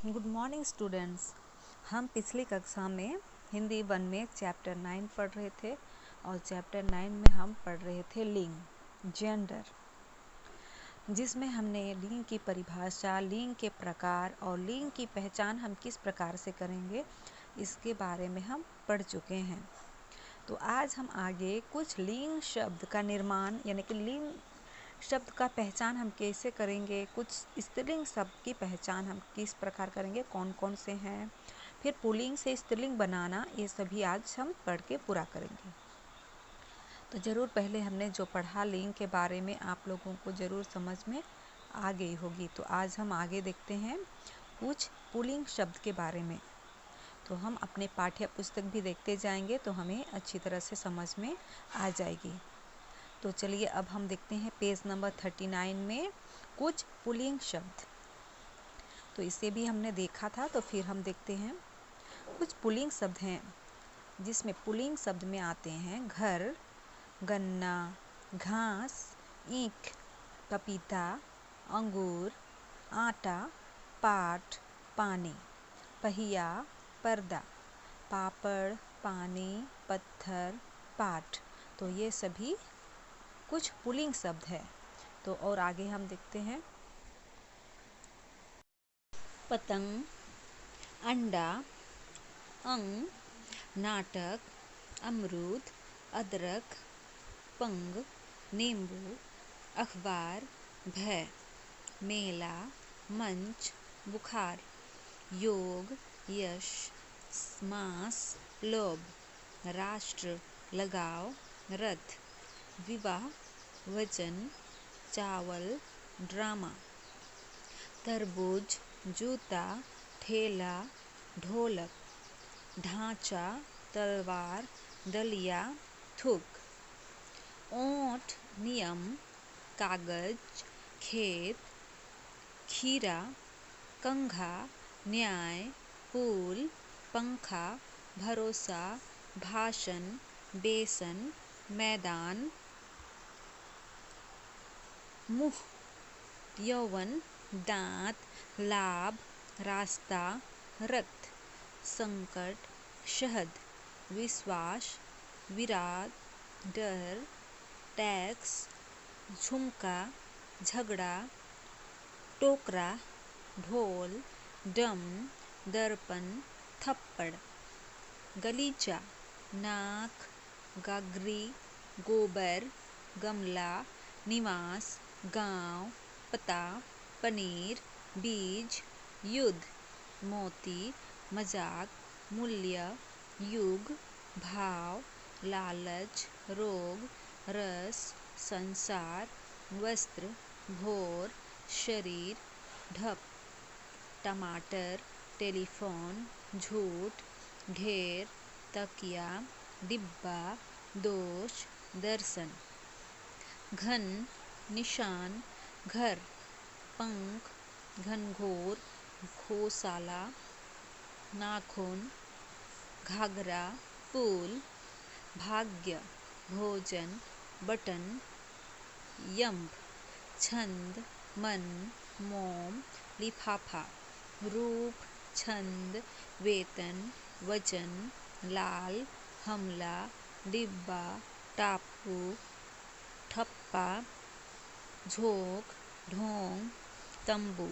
Good morning students. हम पिछली कक्षा में हिंदी 1 में चैप्टर 9 पढ़ रहे थे और चैप्टर 9 में हम पढ़ रहे थे लिंग, जेंडर, जिसमें हमने लिंग की परिभाषा, लिंग के प्रकार और लिंग की पहचान हम किस प्रकार से करेंगे इसके बारे में हम पढ़ चुके हैं। तो आज हम आगे कुछ लिंग शब्द का निर्माण यानी कि लिंग शब्द का पहचान हम कैसे करेंगे, कुछ स्त्रीलिंग शब्द की पहचान हम किस प्रकार करेंगे, कौन कौन से हैं, फिर पुल्लिंग से स्त्रीलिंग बनाना, ये सभी आज हम पढ़ के पूरा करेंगे। तो ज़रूर पहले हमने जो पढ़ा लिंग के बारे में आप लोगों को ज़रूर समझ में आ गई होगी। तो आज हम आगे देखते हैं कुछ पुल्लिंग शब्द के बारे में। तो हम अपने पाठ्य पुस्तक भी देखते जाएंगे तो हमें अच्छी तरह से समझ में आ जाएगी। तो चलिए अब हम देखते हैं पेज नंबर 39 में कुछ पुल्लिंग शब्द। तो इसे भी हमने देखा था, तो फिर हम देखते हैं कुछ पुल्लिंग शब्द हैं जिसमें पुल्लिंग शब्द में आते हैं घर, गन्ना, घास, ईख, पपीता, अंगूर, आटा, पाट, पानी, पहिया, पर्दा, पापड़, पानी, पत्थर, पाट। तो ये सभी कुछ पुल्लिंग शब्द है। तो और आगे हम देखते हैं पतंग, अंडा, अंग, नाटक, अमरूद, अदरक, पंग, नींबू, अखबार, भय, मेला, मंच, बुखार, योग, यश, मांस, लोभ, राष्ट्र, लगाव, रथ, विवाह, वचन, चावल, ड्रामा, तरबूज, जूता, ठेला, ढोलक, ढांचा, तलवार, दलिया, थूक, ओंठ, नियम, कागज, खेत, खीरा, कंघा, न्याय, पुल, पंखा, भरोसा, भाषण, बेसन, मैदान, मुँह, यौवन, दांत, लाभ, रास्ता, रक्त, संकट, शहद, विश्वास, विराट, डर, टैक्स, झुमका, झगड़ा, टोकरा, ढोल, डम, दर्पण, थप्पड़, गलीचा, नाक, गागरी, गोबर, गमला, निवास, गांव, पता, पनीर, बीज, युद्ध, मोती, मजाक, मूल्य, युग, भाव, लालच, रोग, रस, संसार, वस्त्र, भोर, शरीर, ढप, टमाटर, टेलीफोन, झूठ, ढेर, तकिया, डिब्बा, दोष, दर्शन, घन, निशान, घर, पंख, घनघोर, घोसाला, नाखून, घाघरा, पुल, भाग्य, भोजन, बटन, यंब, छंद, मन, मोम, लिफाफा, रूप, छंद, वेतन, वचन, लाल, हमला, डिब्बा, टापू, ठप्पा, झोंक, ढोंग, तंबू,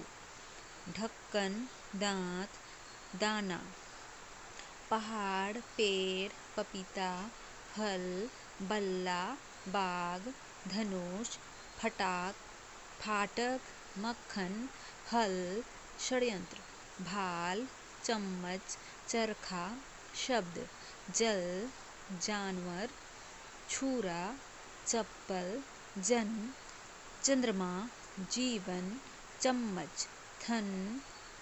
ढक्कन, दांत, दाना, पहाड़, पेड़, पपीता, फल, बल्ला, बाग, धनुष, फटाक, फाटक, मक्खन, हल, षड्यंत्र, भाल, चम्मच, चरखा, शब्द, जल, जानवर, छुरा, चप्पल, जन, चंद्रमा, जीवन, चम्मच, थन,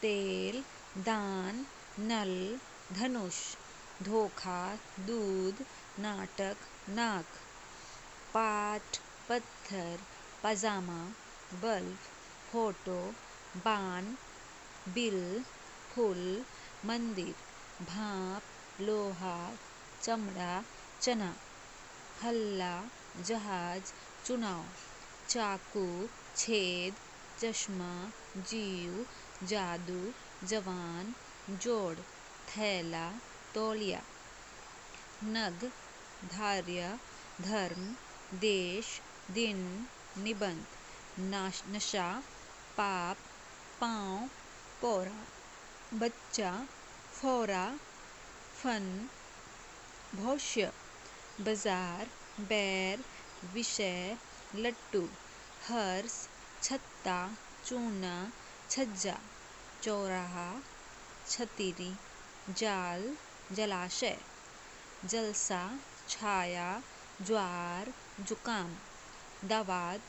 तेल, दान, नल, धनुष, धोखा, दूध, नाटक, नाक, पाठ, पत्थर, पजामा, बल्ब, फोटो, बाण, बिल, फूल, मंदिर, भाप, लोहा, चमड़ा, चना, हल्ला, जहाज, चुनाव, चाकू, छेद, चश्मा, जीव, जादू, जवान, जोड़, थैला, तौलिया, नग, धार्य, धर्म, देश, दिन, निबंध, नशा, पाप, पाँव, पौरा, बच्चा, फौरा, फन, भविष्य, बाजार, बैर, विषय, लट्टू, हर्ष, छत्ता, चूना, छज्जा, चौराहा, छतरी, जाल, जलाशय, जलसा, छाया, ज्वार, जुकाम, दावाद,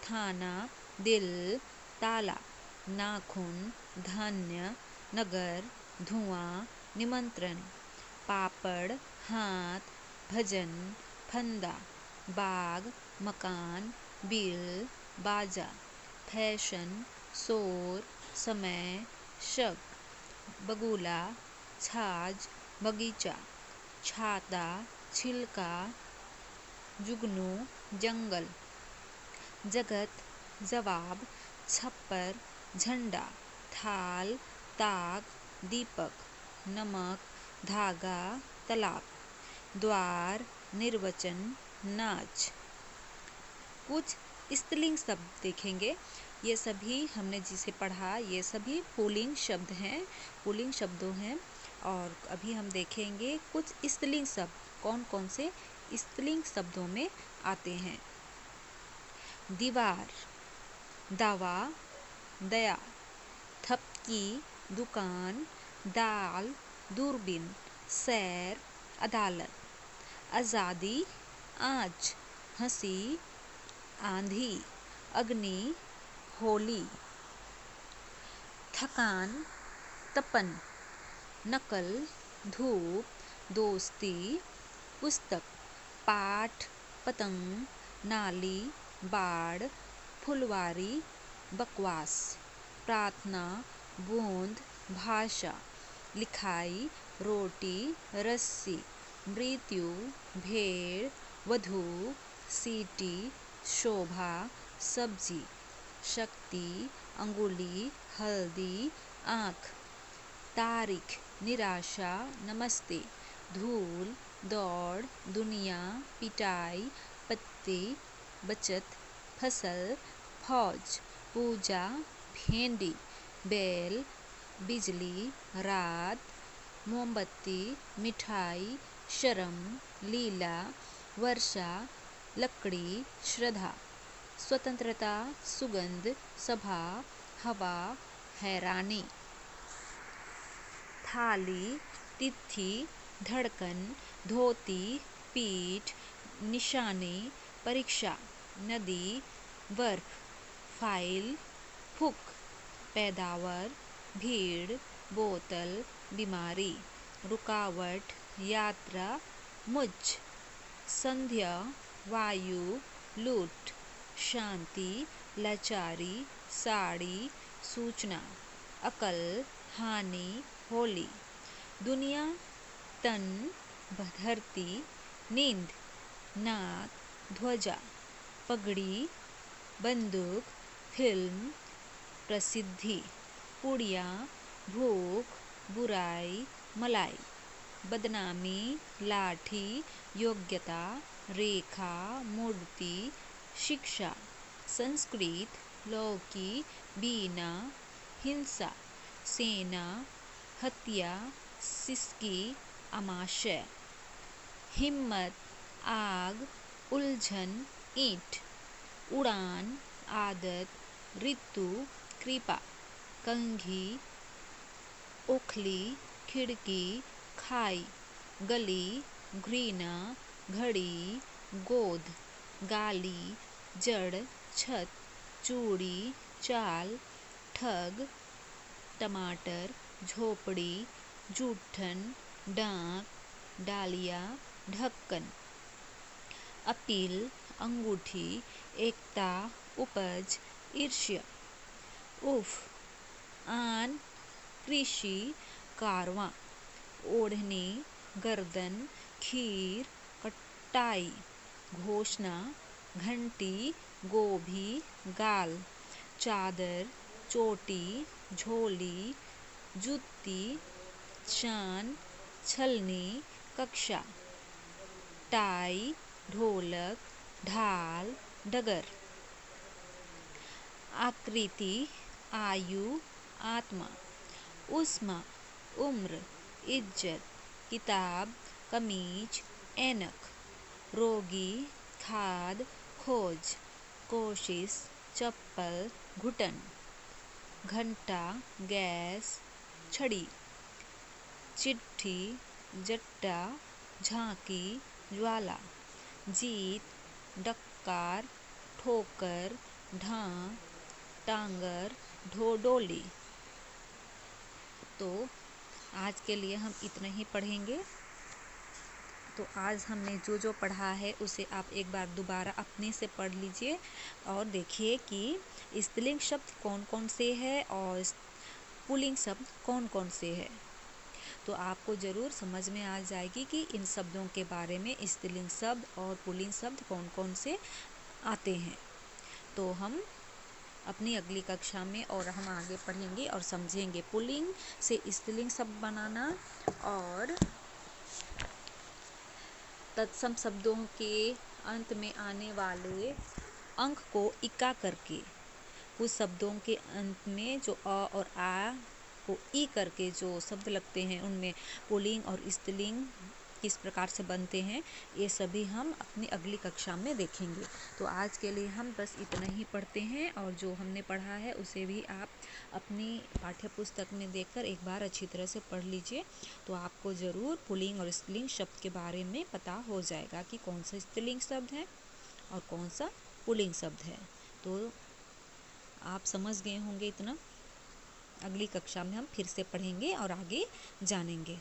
थाना, दिल, ताला, नाखून, धान्य, नगर, धुआं, निमंत्रण, पापड़, हाथ, भजन, फंदा, बाग, मकान, बिल, बाजा, फैशन, शोर, समय, शक, बगुला, छाछ, बगीचा, छाता, छिलका, जुगनू, जंगल, जगत, जवाब, छप्पर, झंडा, थाल, ताक, दीपक, नमक, धागा, तालाब, द्वार, निर्वचन, नाच। कुछ स्त्रीलिंग शब्द देखेंगे। ये सभी हमने जिसे पढ़ा ये सभी पुल्लिंग शब्द हैं, पुल्लिंग शब्दों हैं। और अभी हम देखेंगे कुछ स्त्रीलिंग शब्द कौन कौन से स्त्रीलिंग शब्दों में आते हैं। दीवार, दावा, दया, थपकी, दुकान, दाल, दूरबीन, सैर, अदालत, आज़ादी, आँच, हंसी, आंधी, अग्नि, होली, थकान, तपन, नकल, धूप, दोस्ती, पुस्तक, पाठ, पतंग, नाली, बाढ़, फुलवारी, बकवास, प्रार्थना, बूंद, भाषा, लिखाई, रोटी, रस्सी, मृत्यु, भेड़, वधू, सीटी, शोभा, सब्जी, शक्ति, अंगुली, हल्दी, आँख, तारीख, निराशा, नमस्ते, धूल, दौड़, दुनिया, पिटाई, पत्ती, बचत, फसल, फौज, पूजा, भेंडी, बैल, बिजली, रात, मोमबत्ती, मिठाई, शर्म, लीला, वर्षा, लकड़ी, श्रद्धा, स्वतंत्रता, सुगंध, सभा, हवा, हैरानी, थाली, तिथि, धड़कन, धोती, पीठ, निशानी, परीक्षा, नदी, बर्फ, फाइल, फुक, पैदावार, भीड़, बोतल, बीमारी, रुकावट, यात्रा, मुझ, संध्या, वायु, लूट, शांति, लाचारी, साड़ी, सूचना, अकल, हानि, होली, दुनिया, तन, धरती, नींद, नाक, ध्वजा, पगड़ी, बंदूक, फिल्म, प्रसिद्धि, पुड़िया, भूख, बुराई, मलाई, बदनामी, लाठी, योग्यता, रेखा, मूर्ति, शिक्षा, संस्कृत, लौकी, बीना, हिंसा, सेना, हत्या, सिसकी, आमाशय, हिम्मत, आग, उलझन, ईंट, उड़ान, आदत, ऋतु, कृपा, कंघी, ओखली, खिड़की, खाई, गली, घृणा, घड़ी, गोद, गाली, जड़, छत, चूड़ी, चाल, ठग, टमाटर, झोपड़ी, जूठन, डांक, डालिया, ढक्कन, अपील, अंगूठी, एकता, उपज, ईर्ष्या, उफ, आन, कृषि, कारवां, ओढ़नी, गर्दन, खीर, कटाई, घोषणा, घंटी, गोभी, गाल, चादर, चोटी, झोली, जुत्ती, चान, छलनी, कक्षा, टाई, ढोलक, ढाल, डगर। आकृति, आयु, आत्मा, उस्मा, उम्र, इज्जत, किताब, कमीज, ऐनक, रोगी, खाद, खोज, कोशिश, चप्पल, घुटन, घंटा, गैस, छड़ी, चिट्ठी, जट्टा, झांकी, ज्वाला, जीत, डक्कार, ठोकर, ढां, टांगर, ढोडोली। तो आज के लिए हम इतना ही पढ़ेंगे। तो आज हमने जो जो पढ़ा है उसे आप एक बार दोबारा अपने से पढ़ लीजिए और देखिए कि स्त्रीलिंग शब्द कौन कौन से हैं और पुल्लिंग शब्द कौन कौन से हैं। तो आपको ज़रूर समझ में आ जाएगी कि इन शब्दों के बारे में स्त्रीलिंग शब्द और पुल्लिंग शब्द कौन कौन से आते हैं। तो हम अपनी अगली कक्षा में और हम आगे पढ़ेंगे और समझेंगे पुल्लिंग से स्त्रीलिंग शब्द बनाना और तत्सम शब्दों के अंत में आने वाले अंक को इक्का करके, कुछ शब्दों के अंत में जो अ और आ को ई करके जो शब्द लगते हैं उनमें पुल्लिंग और स्त्रीलिंग किस प्रकार से बनते हैं, ये सभी हम अपनी अगली कक्षा में देखेंगे। तो आज के लिए हम बस इतना ही पढ़ते हैं और जो हमने पढ़ा है उसे भी आप अपनी पाठ्य पुस्तक में देखकर एक बार अच्छी तरह से पढ़ लीजिए। तो आपको ज़रूर पुल्लिंग और स्त्रीलिंग शब्द के बारे में पता हो जाएगा कि कौन सा स्त्रीलिंग शब्द है और कौन सा पुल्लिंग शब्द है। तो आप समझ गए होंगे इतना। अगली कक्षा में हम फिर से पढ़ेंगे और आगे जानेंगे।